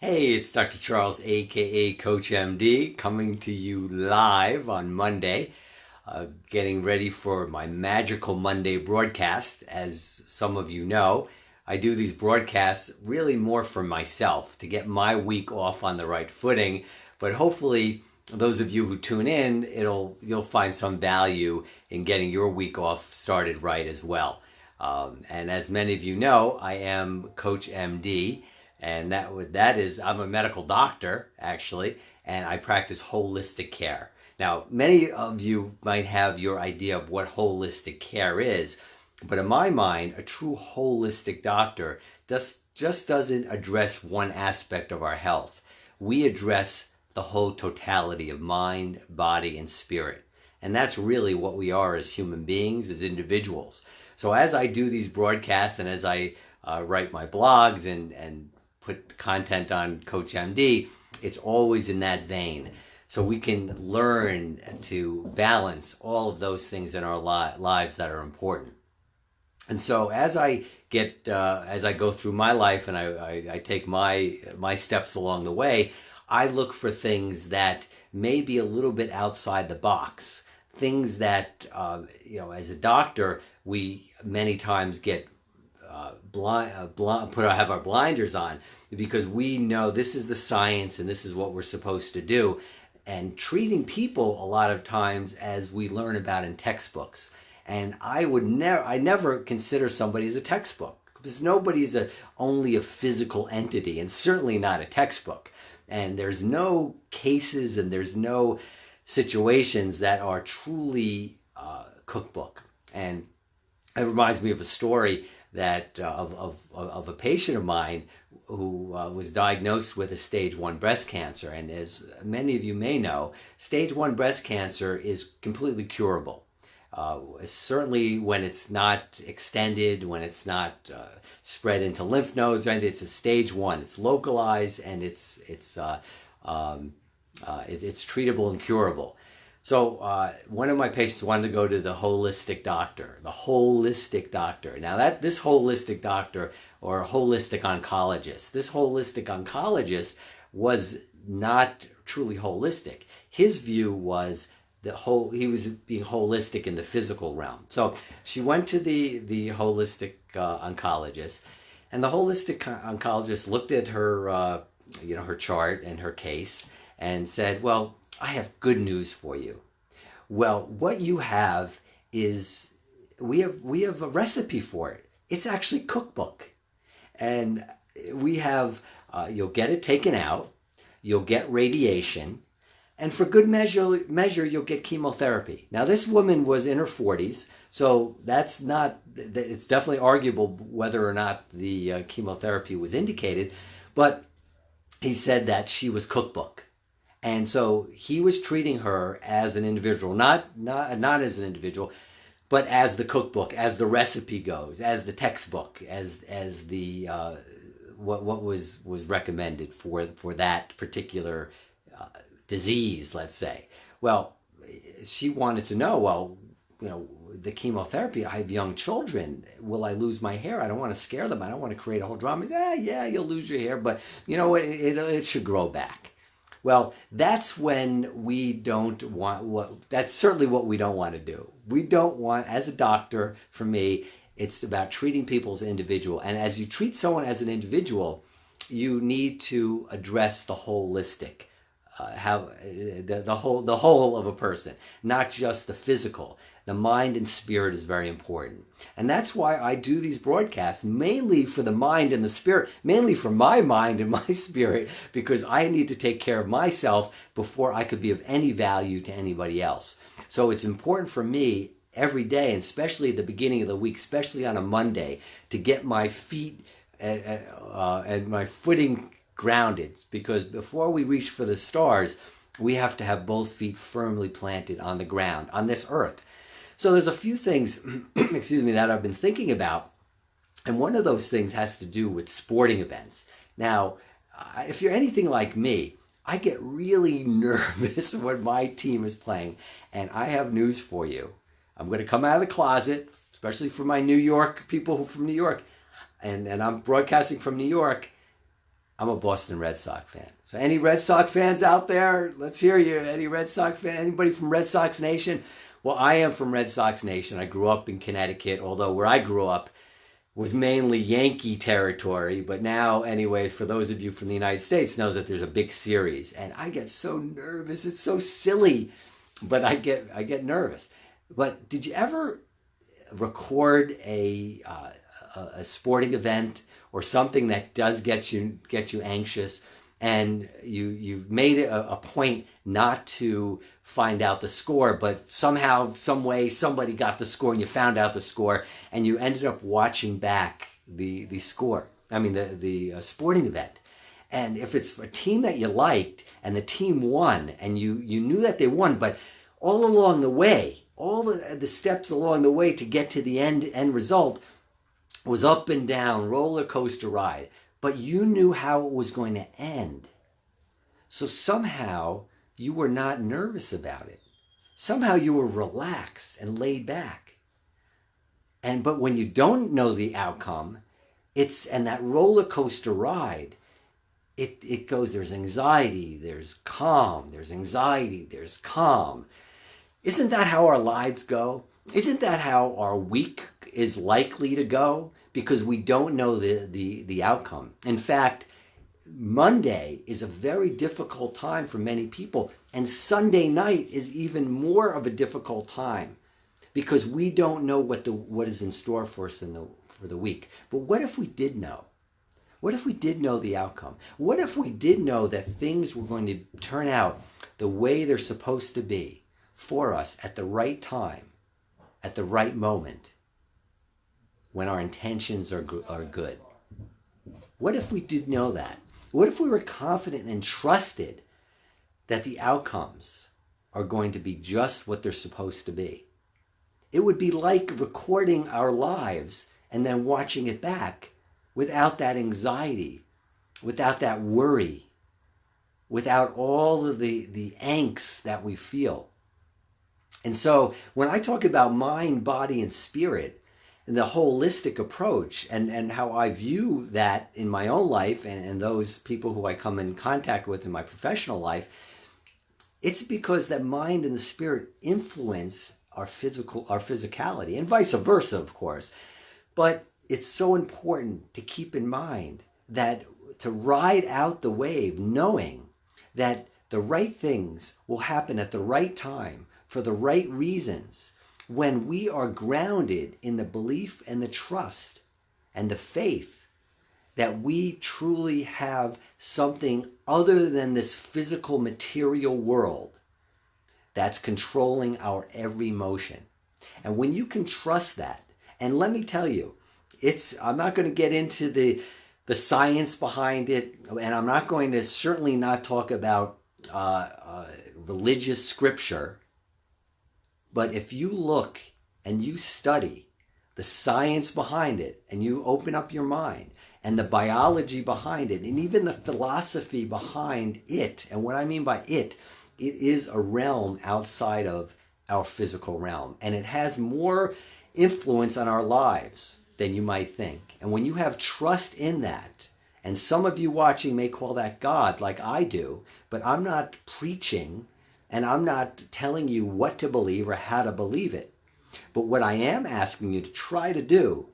Hey, it's Dr. Charles, aka CoachMD, coming to you live on Monday, getting ready for my magical Monday broadcast. As some of you know, I do these broadcasts really more for myself to get my week off on the right footing, but hopefully those of you who tune in, you'll find some value in getting your week off started right as well. And as many of you know, I am Coach MD, and that is I'm a medical doctor actually, and I practice holistic care. Now, many of you might have your idea of what holistic care is, but in my mind, a true holistic doctor just doesn't address one aspect of our health. We address the whole totality of mind, body, and spirit. And that's really what we are as human beings, as individuals. So as I do these broadcasts and as I write my blogs and put content on CoachMD, it's always in that vein. So we can learn to balance all of those things in our lives that are important. And so as I go through my life and I take my steps along the way, I look for things that may be a little bit outside the box. Things that, as a doctor, we many times get have our blinders on because we know this is the science and this is what we're supposed to do. And treating people a lot of times as we learn about in textbooks. And I never consider somebody as a textbook because nobody is only a physical entity and certainly not a textbook. And there's no cases and there's no situations that are truly cookbook. And it reminds me of a story that of a patient of mine who was diagnosed with a stage 1 breast cancer. And as many of you may know, stage 1 breast cancer is completely curable. Certainly when it's not extended, when it's not spread into lymph nodes, right? It's a stage 1. It's localized and it's treatable and curable. So one of my patients wanted to go to the holistic doctor. Now this holistic doctor or holistic oncologist, this holistic oncologist was not truly holistic. His view was he was being holistic in the physical realm. So she went to the holistic oncologist, and the holistic oncologist looked at her her chart and her case and said, "Well, I have good news for you. Well, what you have is we have a recipe for it. It's actually cookbook, and we have you'll get it taken out, you'll get radiation." And for good measure, you'll get chemotherapy. Now, this woman was in her 40s, so it's definitely arguable whether or not the chemotherapy was indicated, but he said that she was cookbook. And so he was treating her as an individual, not as an individual, but as the cookbook, as the recipe goes, as the textbook, as the what was recommended for that particular disease, let's say. Well, she wanted to know, the chemotherapy, I have young children. Will I lose my hair? I don't want to scare them. I don't want to create a whole drama. Yeah, you'll lose your hair, but it should grow back. Well, that's when we don't want that's certainly what we don't want to do. We don't want, as a doctor, for me, it's about treating people as an individual. And as you treat someone as an individual, you need to address the holistic, the whole of a person, not just the physical. The mind and spirit is very important. And that's why I do these broadcasts, mainly for the mind and the spirit, mainly for my mind and my spirit, because I need to take care of myself before I could be of any value to anybody else. So it's important for me every day, and especially at the beginning of the week, especially on a Monday, to get my feet and my footing grounded, because before we reach for the stars, we have to have both feet firmly planted on the ground, on this earth. So there's a few things, that I've been thinking about, and one of those things has to do with sporting events. Now, if you're anything like me, I get really nervous when my team is playing, and I have news for you. I'm going to come out of the closet, especially for my New York people who are from New York, and I'm broadcasting from New York. I'm a Boston Red Sox fan. So any Red Sox fans out there, let's hear you. Any Red Sox fan, anybody from Red Sox Nation? Well, I am from Red Sox Nation. I grew up in Connecticut, although where I grew up was mainly Yankee territory. But now, anyway, for those of you from the United States, knows that there's a big series. And I get so nervous. It's so silly, but I get nervous. But did you ever record a sporting event or something that does get you anxious, and you've made it a point not to find out the score, but somehow, some way, somebody got the score and you found out the score, and you ended up watching back the score. I mean, the sporting event. And if it's a team that you liked and the team won, and you knew that they won, but all along the way, all the steps along the way to get to the end result was up and down, roller coaster ride, but you knew how it was going to end. So somehow you were not nervous about it. Somehow you were relaxed and laid back. But when you don't know the outcome, and that roller coaster ride, it goes, there's anxiety, there's calm, there's anxiety, there's calm. Isn't that how our lives go? Isn't that how our week is likely to go? Because we don't know the outcome. In fact, Monday is a very difficult time for many people, and Sunday night is even more of a difficult time because we don't know what is in store for us for the week. But what if we did know? What if we did know the outcome? What if we did know that things were going to turn out the way they're supposed to be for us at the right time, at the right moment, when our intentions are good? What if we did know that? What if we were confident and trusted that the outcomes are going to be just what they're supposed to be? It would be like recording our lives and then watching it back without that anxiety, without that worry, without all of the angst that we feel. And so when I talk about mind, body, and spirit, and the holistic approach, and how I view that in my own life and those people who I come in contact with in my professional life, it's because that mind and the spirit influence our physicality, and vice versa, of course. But it's so important to keep in mind that to ride out the wave, knowing that the right things will happen at the right time for the right reasons, when we are grounded in the belief and the trust and the faith that we truly have something other than this physical material world that's controlling our every motion. And when you can trust that, and let me tell you, I'm not going to get into the science behind it, and I'm not going to certainly not talk about religious scripture. But if you look and you study the science behind it, and you open up your mind, and the biology behind it, and even the philosophy behind it, and what I mean by it is a realm outside of our physical realm. And it has more influence on our lives than you might think. And when you have trust in that, and some of you watching may call that God like I do, but I'm not preaching and I'm not telling you what to believe or how to believe it. But what I am asking you to try to do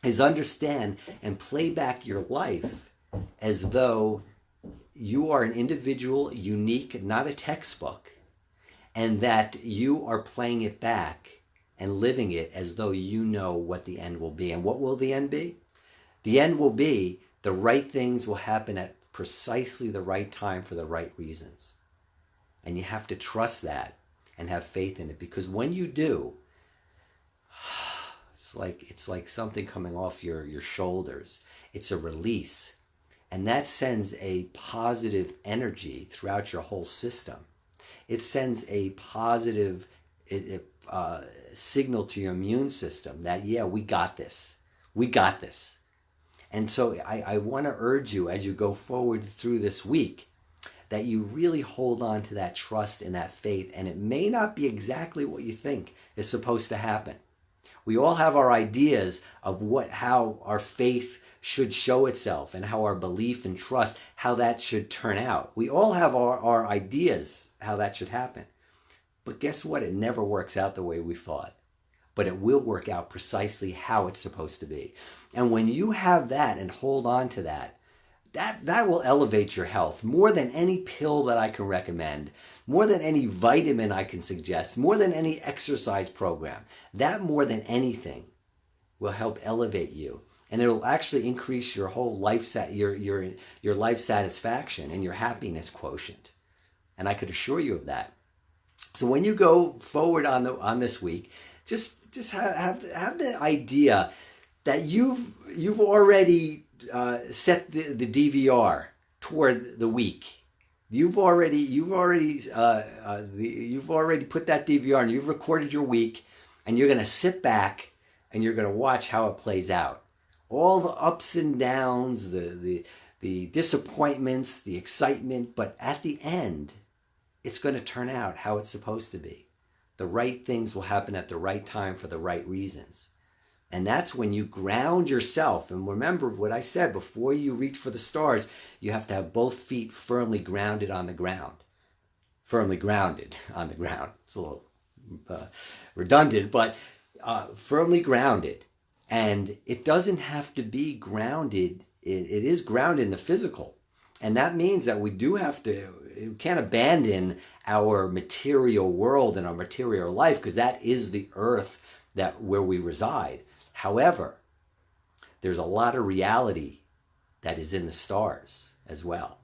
is understand and play back your life as though you are an individual, unique, not a textbook, and that you are playing it back and living it as though you know what the end will be. And what will the end be? The end will be the right things will happen at precisely the right time for the right reasons. And you have to trust that and have faith in it, because when you do, it's like something coming off your shoulders. It's a release. And that sends a positive energy throughout your whole system. It sends a positive signal to your immune system that, yeah, we got this. We got this. And so I want to urge you as you go forward through this week that you really hold on to that trust and that faith. And it may not be exactly what you think is supposed to happen. We all have our ideas of how our faith should show itself and how our belief and trust, how that should turn out. We all have our ideas how that should happen. But guess what? It never works out the way we thought. But it will work out precisely how it's supposed to be. And when you have that and hold on to that, that will elevate your health more than any pill that I can recommend, more than any vitamin I can suggest, more than any exercise program. That more than anything will help elevate you. And it'll actually increase your whole life, your life satisfaction and your happiness quotient. And I could assure you of that. So when you go forward on this week, just have the idea that you've already set the DVR toward the week. You've already put that DVR and you've recorded your week, and you're going to sit back and you're going to watch how it plays out. All the ups and downs, the disappointments, the excitement, but at the end, it's going to turn out how it's supposed to be. The right things will happen at the right time for the right reasons. And that's when you ground yourself. And remember what I said, before you reach for the stars, you have to have both feet firmly grounded on the ground. Firmly grounded on the ground. It's a little redundant, but firmly grounded. And it doesn't have to be grounded. It is grounded in the physical. And that means that we can't abandon our material world and our material life, because that is the earth where we reside. However, there's a lot of reality that is in the stars as well.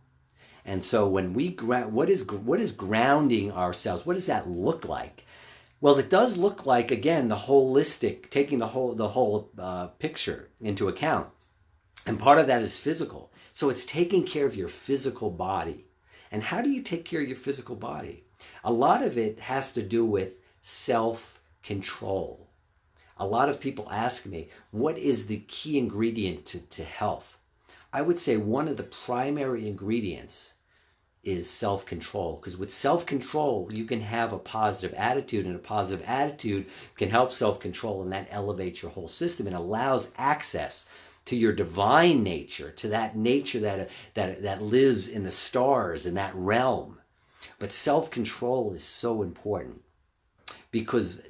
And so when we what is grounding ourselves? What does that look like? Well, it does look like, again, the holistic, taking the whole picture into account. And part of that is physical. So it's taking care of your physical body. And how do you take care of your physical body? A lot of it has to do with self-control. A lot of people ask me, what is the key ingredient to health? I would say one of the primary ingredients is self-control. Because with self-control, you can have a positive attitude, and a positive attitude can help self-control, and that elevates your whole system and allows access to your divine nature, to that nature that lives in the stars, in that realm. But self-control is so important because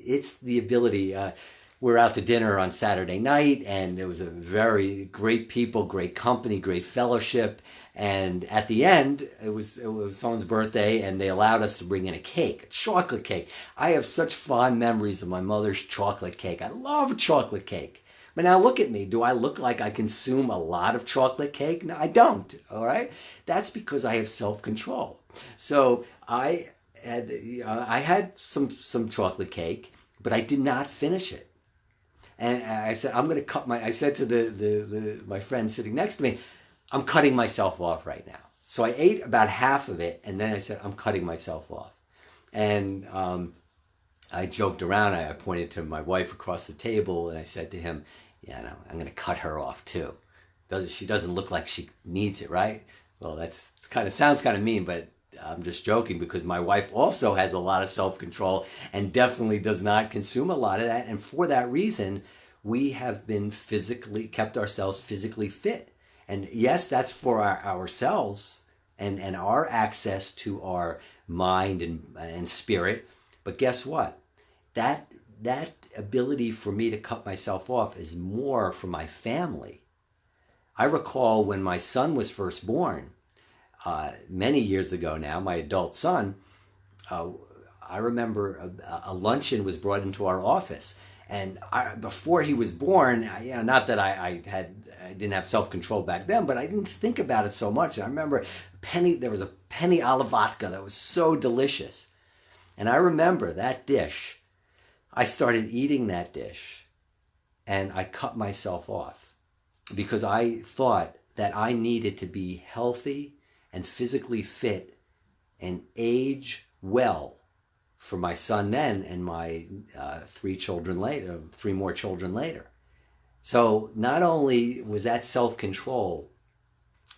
it's the ability. We're out to dinner on Saturday night, and it was a very great people, great company, great fellowship. And at the end, it was someone's birthday, and they allowed us to bring in a cake, a chocolate cake. I have such fond memories of my mother's chocolate cake. I love chocolate cake. But now look at me. Do I look like I consume a lot of chocolate cake? No, I don't. All right? That's because I have self-control. So I had some chocolate cake, but I did not finish it. And I said, I said to my friend sitting next to me, I'm cutting myself off right now. So I ate about half of it, and then I said, I'm cutting myself off. And I joked around. I pointed to my wife across the table, and I said to him, yeah, no, I'm going to cut her off too. She doesn't look like she needs it, right? Well, sounds kind of mean, but I'm just joking, because my wife also has a lot of self-control and definitely does not consume a lot of that. And for that reason, we have been kept ourselves physically fit. And yes, that's for ourselves and our access to our mind and spirit. But guess what? That ability for me to cut myself off is more for my family. I recall when my son was first born, many years ago now, my adult son, I remember a luncheon was brought into our office. And before he was born, not that I didn't have self-control back then, but I didn't think about it so much. And I remember there was a penny alla vodka that was so delicious. And I remember that dish. I started eating that dish, and I cut myself off because I thought that I needed to be healthy and physically fit and age well for my son then and my 3 more children later. So not only was that self-control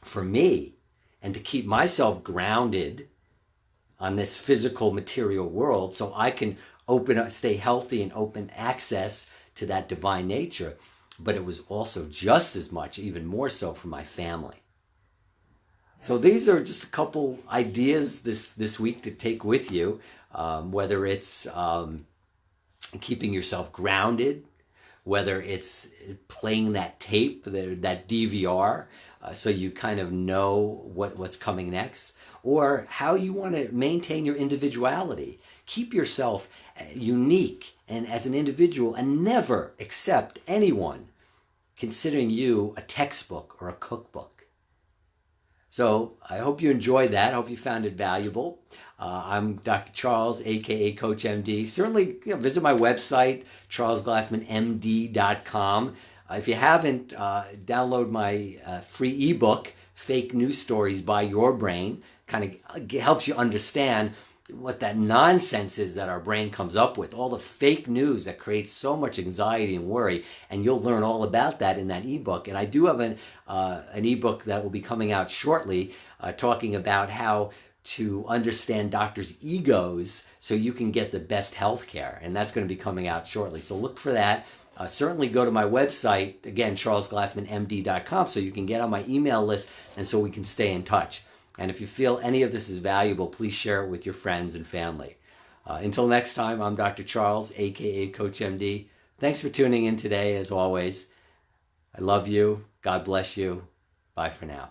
for me and to keep myself grounded on this physical material world so I can stay healthy and open access to that divine nature, but it was also just as much, even more so, for my family. So these are just a couple ideas this week to take with you, whether it's keeping yourself grounded, whether it's playing that tape, that DVR, so you kind of know what's coming next, or how you want to maintain your individuality. Keep yourself unique and as an individual, and never accept anyone considering you a textbook or a cookbook. So I hope you enjoyed that. I hope you found it valuable. I'm Dr. Charles, aka CoachMD. Certainly visit my website, charlesglassmanmd.com. If you haven't, download my free ebook, Fake News Stories by Your Brain. Kind of helps you understand what that nonsense is that our brain comes up with, all the fake news that creates so much anxiety and worry, and you'll learn all about that in that ebook. And I do have an ebook that will be coming out shortly, talking about how to understand doctors' egos so you can get the best health care, and that's going to be coming out shortly. So look for that. Certainly go to my website, again, charlesglassmanmd.com, so you can get on my email list and so we can stay in touch. And if you feel any of this is valuable, please share it with your friends and family. Until next time, I'm Dr. Charles, aka CoachMD. Thanks for tuning in today, as always. I love you. God bless you. Bye for now.